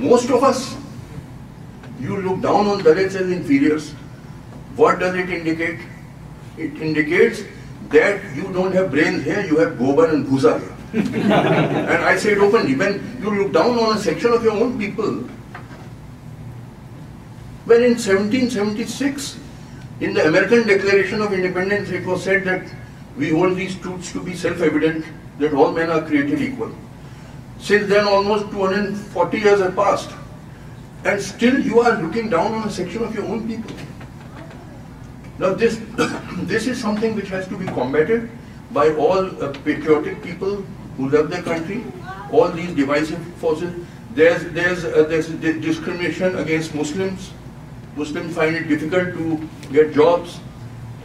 most of us, you look down on Dalits as inferiors. What does it indicate? It indicates that you don't have brains here, you have gobar and bhusa here. And I say it openly, when you look down on a section of your own people, when in 1776, in the American Declaration of Independence, it was said that we hold these truths to be self-evident, that all men are created equal. Since then, almost 240 years have passed, and still you are looking down on a section of your own people. Now this, this is something which has to be combated by all patriotic people who love their country, all these divisive forces. There's discrimination against Muslims. Muslims find it difficult to get jobs,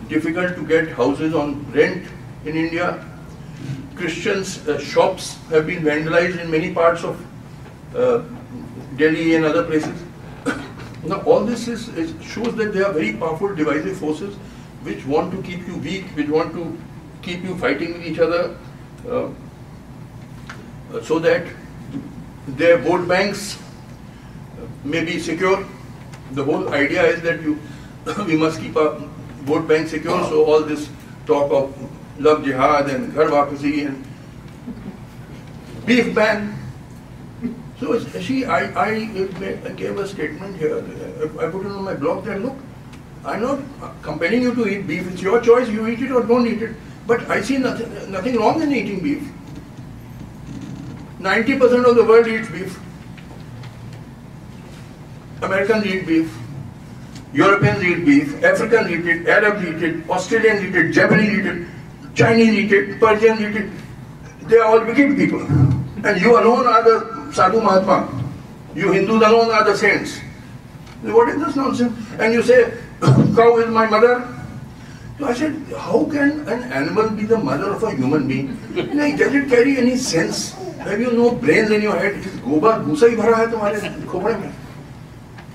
difficult to get houses on rent in India. Christians' shops have been vandalized in many parts of Delhi and other places. Now all this shows that there are very powerful divisive forces which want to keep you weak, which want to keep you fighting with each other, so that their vote banks may be secure. The whole idea is that we must keep our vote bank secure, so all this talk of love jihad and ghar wapasi and beef ban. So see, I gave a statement here, I put it on my blog that look, I'm not compelling you to eat beef, it's your choice, you eat it or don't eat it. But I see nothing wrong in eating beef. 90% of the world eats beef. Americans eat beef, Europeans eat beef, Africans eat it, Arabs eat it, Australians eat it, Japanese eat it, Chinese eat it, Persians eat it. They are all wicked people. And you alone are the Sadhu Mahatma. You Hindus alone are the saints. What is this nonsense? And you say, cow is my mother. So I said, how can an animal be the mother of a human being? Like, does it carry any sense? Have you no brains in your head? Gobar, bhusa hi bhara hai tumhare khopde mein.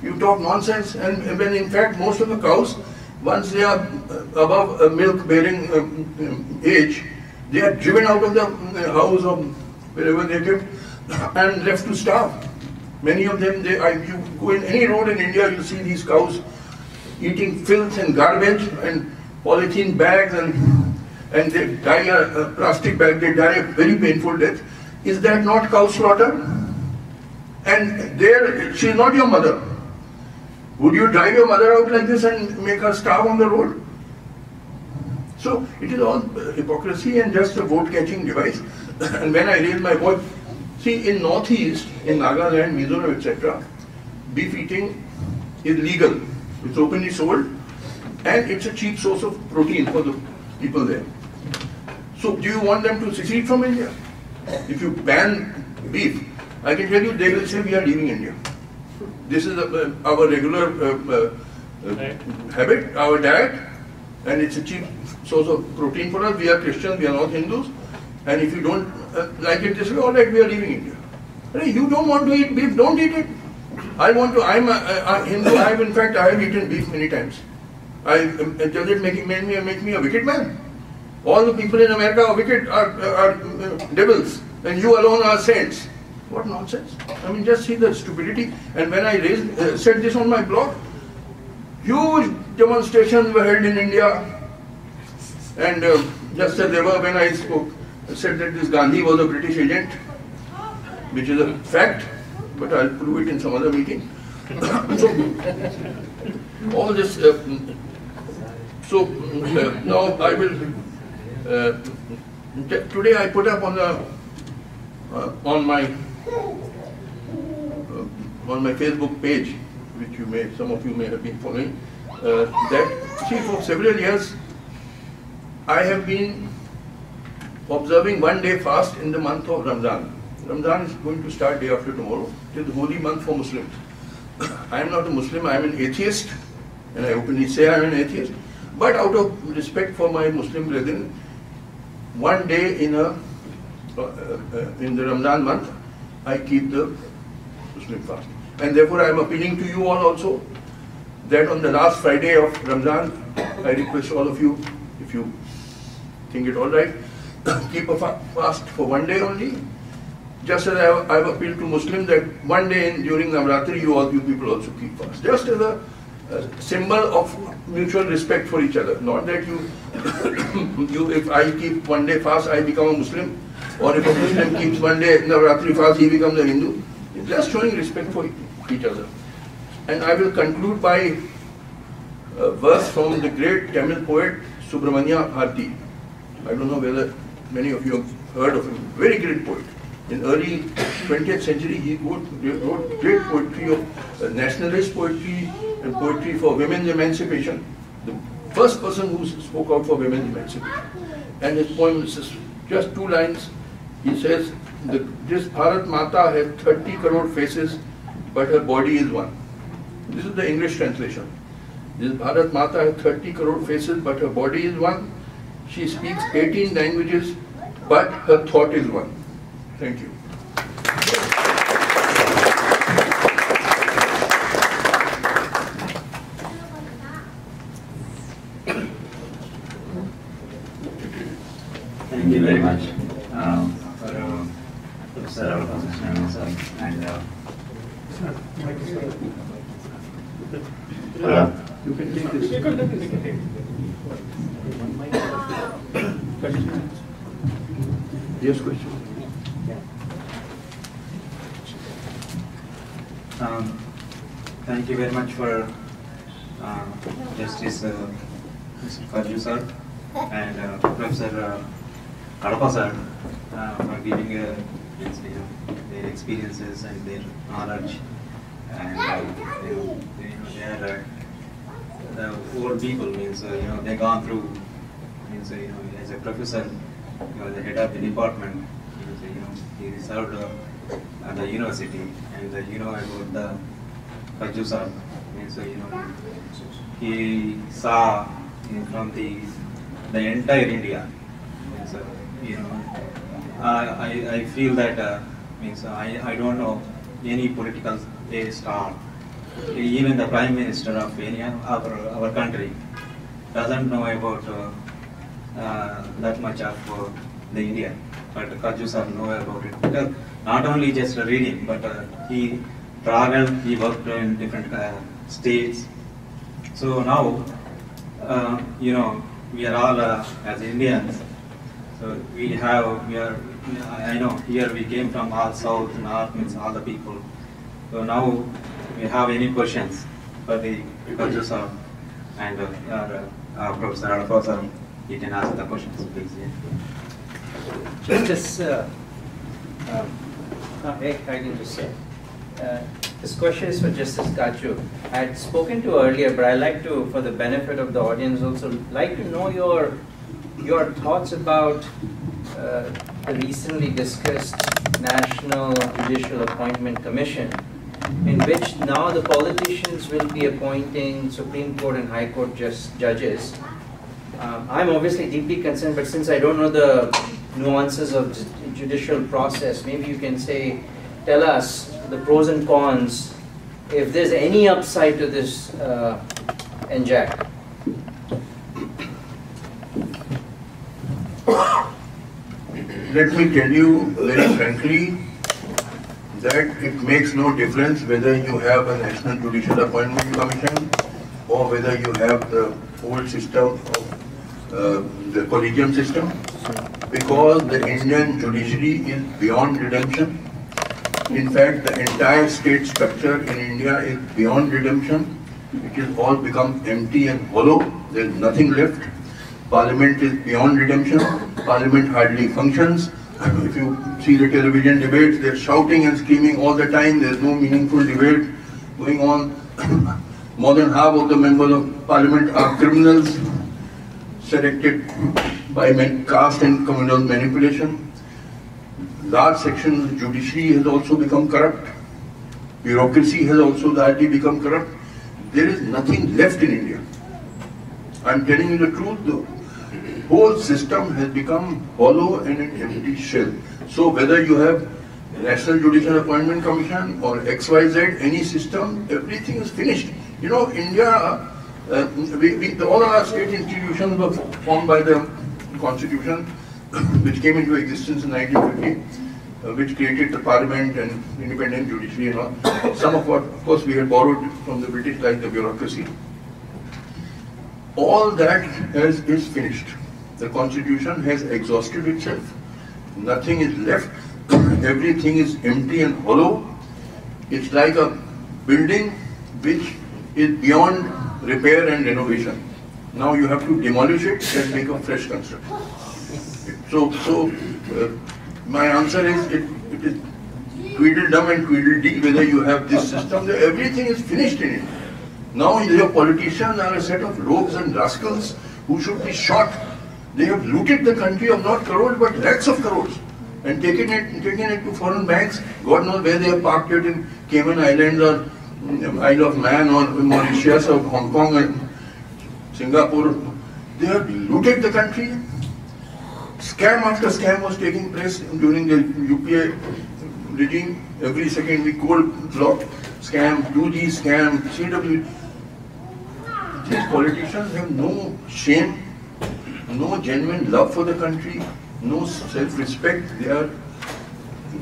You talk nonsense, and when in fact most of the cows, once they are above milk-bearing age, they are driven out of the house or wherever they live and left to starve. Many of them, you go in any road in India, you see these cows eating filth and garbage and polythene bags, and they die a plastic bag, they die a very painful death. Is that not cow slaughter? And there, she is not your mother. Would you drive your mother out like this and make her starve on the road? So it is all hypocrisy and just a vote-catching device. And when I raise my voice, see, in Northeast, in Nagaland, Mizoram, etc., beef eating is legal. It's openly sold, and it's a cheap source of protein for the people there. So do you want them to secede from India? If you ban beef, I can tell you they will say we are leaving India. This is our regular habit, our diet, and it's a cheap source of protein for us. We are Christians, we are not Hindus, and if you don't like it this way, all right, we are leaving India. You don't want to eat beef, don't eat it. I'm a Hindu, I have eaten beef many times. Does it make me a wicked man? All the people in America are wicked, are devils, and you alone are saints. What nonsense. I mean, just see the stupidity. And when I said this on my blog, huge demonstrations were held in India. And just as they were when I spoke, I said that this Gandhi was a British agent, which is a fact, but I'll prove it in some other meeting. So, all this, now I will, today I put up on my Facebook page, which some of you may have been following, that, see, for several years, I have been observing one-day fast in the month of Ramadan. Ramadan is going to start day after tomorrow. It is the holy month for Muslims. I am not a Muslim, I am an atheist, and I openly say I am an atheist. But out of respect for my Muslim brethren, one day in the Ramadan month, I keep the Muslim fast. And therefore I am appealing to you all also, that on the last Friday of Ramadan, I request all of you, if you think it all right, keep a fast for one day only, Just as I've appealed to Muslims that one day during Navratri, you people also keep fast. Just as a symbol of mutual respect for each other. Not that if I keep one day fast, I become a Muslim, or if a Muslim keeps one day Navratri fast, he becomes a Hindu. It's just showing respect for each other. And I will conclude by a verse from the great Tamil poet Subramanya Bharati. I don't know whether many of you have heard of him. Very great poet. In early 20th century, he wrote great poetry of nationalist poetry and poetry for women's emancipation. The first person who spoke out for women's emancipation. And his poem is just 2 lines. He says, this Bharat Mata has 30 crore faces, but her body is one. This is the English translation. This Bharat Mata has 30 crore faces, but her body is one. She speaks 18 languages, but her thought is one. Thank you. Thank you very much for Professor Ramakrishnan and you can take this. Yes, question. Thank you very much for Justice Mr. Kaju sir and Professor Kadapa sir for giving their experiences and their knowledge, and they are the old people, means they gone through, means as a professor, the head of the department, he served at the university, and about the Kaju sir, means he saw from the entire India. I feel that means I don't know any political star, even the Prime Minister of any our country doesn't know about that much of the India, but Kaju sir know about it. Because not only just reading, but he traveled, he worked in different states. So now, we are all as Indians. So I know here we came from all south, north, means all the people. So now we have any questions for the Kaju sir and Professor Adapa sir, you can ask the questions, please. Yeah. I can just say, this question is for Justice Kaju. I had spoken to earlier, but I'd like to, for the benefit of the audience, also like to know your thoughts about the recently discussed National Judicial Appointment Commission, in which now the politicians will be appointing Supreme Court and High Court judges. I'm obviously deeply concerned, but since I don't know the nuances of judicial process, maybe you can tell us the pros and cons, if there's any upside to this NJAC. Let me tell you very frankly that it makes no difference whether you have a National Judicial Appointment Commission or whether you have the old system of the collegium system, because the Indian judiciary is beyond redemption. In fact, the entire state structure in India is beyond redemption. It has all become empty and hollow. There is nothing left. Parliament is beyond redemption. Parliament hardly functions. If you see the television debates, they're shouting and screaming all the time. There's no meaningful debate going on. More than half of the members of Parliament are criminals selected by caste and communal manipulation. Large sections of the judiciary has also become corrupt. Bureaucracy has also largely become corrupt. There is nothing left in India. I'm telling you the truth, the whole system has become hollow and an empty shell. So whether you have National Judicial Appointment Commission or XYZ, any system, everything is finished. India, all our state institutions were formed by the Constitution, which came into existence in 1950. which created the parliament and independent judiciary and all. Some of what, of course, we had borrowed from the British, like the bureaucracy. All that is finished. The constitution has exhausted itself. Nothing is left. Everything is empty and hollow. It's like a building which is beyond repair and renovation. Now you have to demolish it and make a fresh construction. My answer is it is Tweedledum and Tweedledee, whether you have this system, everything is finished in it. Now your politicians are a set of rogues and rascals who should be shot. They have looted the country of not crores but lakhs of crores and taken it to foreign banks. God knows where they have parked it, in Cayman Islands or Isle of Man or Mauritius or Hong Kong and Singapore. They have looted the country. Scam after scam was taking place during the UPA regime. Every second we cold block scam, 2G scam, CW. These politicians have no shame, no genuine love for the country, no self-respect. They are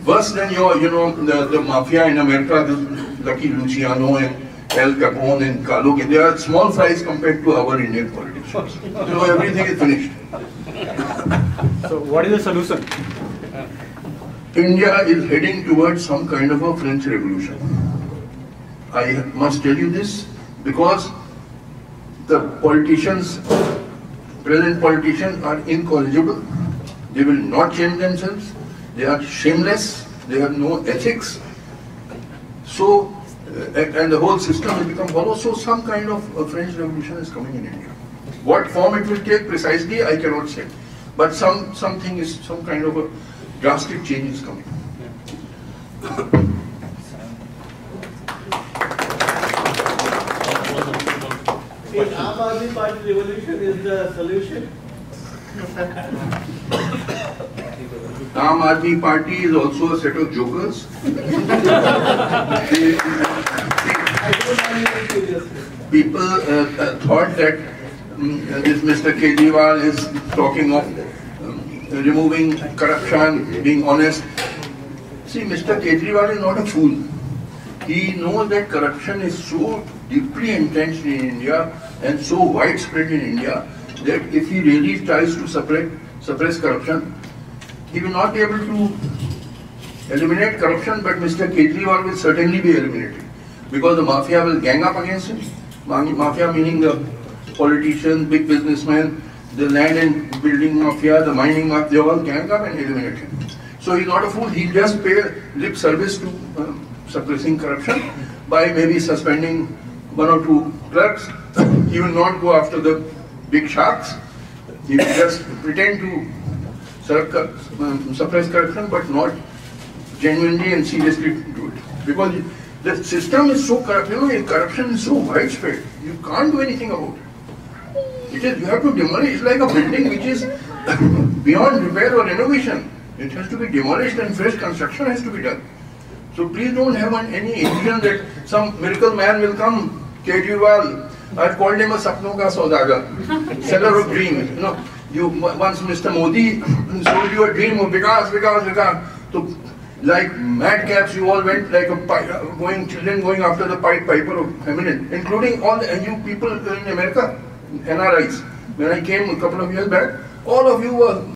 worse than the mafia in America, the Lucky Luciano and Al Capone and Kalu. They are small fries compared to our Indian politicians. So everything is finished. So what is the solution? India is heading towards some kind of a French Revolution. I must tell you this because the politicians, present politicians, are incorrigible. They will not change themselves. They are shameless. They have no ethics. So, and the whole system will become hollow. So some kind of a French Revolution is coming in India. What form it will take precisely, I cannot say. But some kind of a drastic change is coming. Is Aam Aadmi Party revolution is the solution? Aam Aadmi Party is also a set of jokers. People thought that this Mr. Kejriwal is talking of removing corruption, being honest. See, Mr. Kejriwal is not a fool. He knows that corruption is so deeply entrenched in India and so widespread in India that if he really tries to suppress corruption, he will not be able to eliminate corruption, but Mr. Kejriwal will certainly be eliminated because the mafia will gang up against him. Mafia meaning the politicians, big businessmen, the land and building mafia, the mining mafia, they all gang up and eliminate him. So he's not a fool, he'll just pay lip service to suppressing corruption by maybe suspending one or two clerks. He will not go after the big sharks. He will just pretend to suppress corruption but not genuinely and seriously do it. Because the system is so corrupt, corruption is so widespread, you can't do anything about it. You have to demolish. It's like a building which is beyond repair or renovation. It has to be demolished and fresh construction has to be done. So please don't have any illusion that some miracle man will come. Kejriwal, I've called him a sapno ka saudagar, seller of dreams. Once Mr. Modi sold you a dream of Vikas. So like madcaps, you all went like children going after the piper of feminine, including all you people in America. NRIs. When I came a couple of years back, all of you were